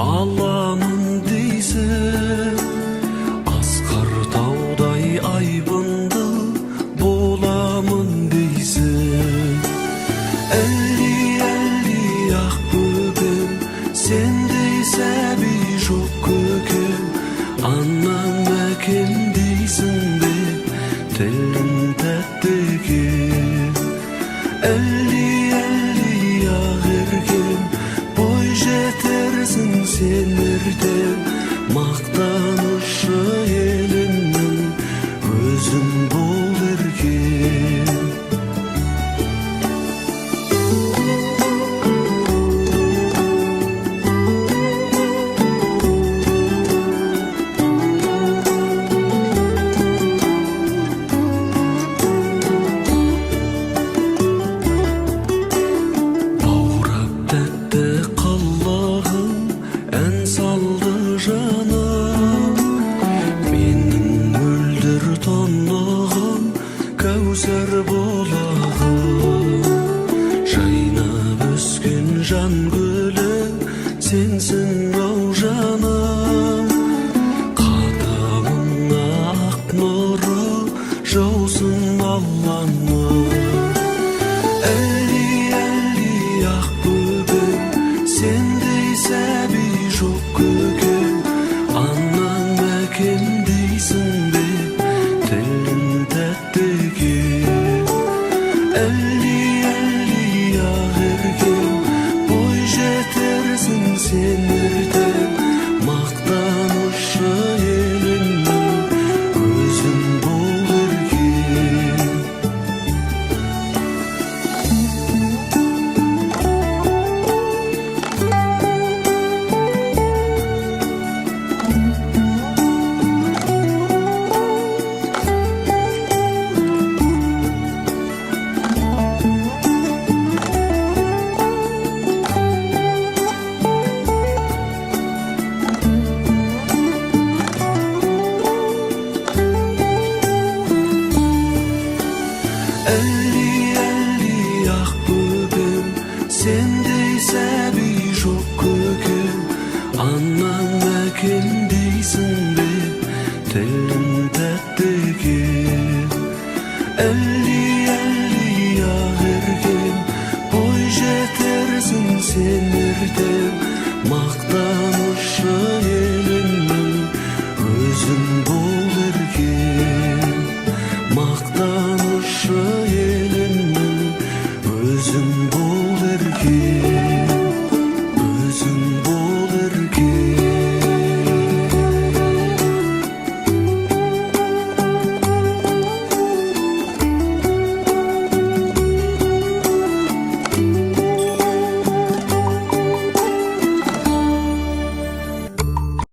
аламын дейсің, асқар таудай айбынды боламын дейсің. Әлди ақ бөбем, сендей сәби жоқ көкем, анам әкем дейсің бе, тілің тәтті екен. Әлди ақ еркем, бой жетерсің сен ертең, мақтанышы елімнің өзің бол еркем. Кәусар болағым, жайнап өскен жан гүлі сенсің ау жаным. Қадамыңа ақ нұры жаусын Алланың. Әлди ақ бөбем, сендей сәби жоқ көкем, анам әкем дейсің бе, тілің тәтті екен. Әлди ақ еркем, бой жетерсің сен ертең, мақтанышы елімнің өзің бол еркем. Әлди ақ бөбем, сендей сәби жоқ көкем, анам әкем дейсің бе, тілің тәтті екен. Әлди ақ еркем, бой жетерсің сен ертең, мақтанышы елімнің өзің бол еркем. Мақтанышы елімнің өзің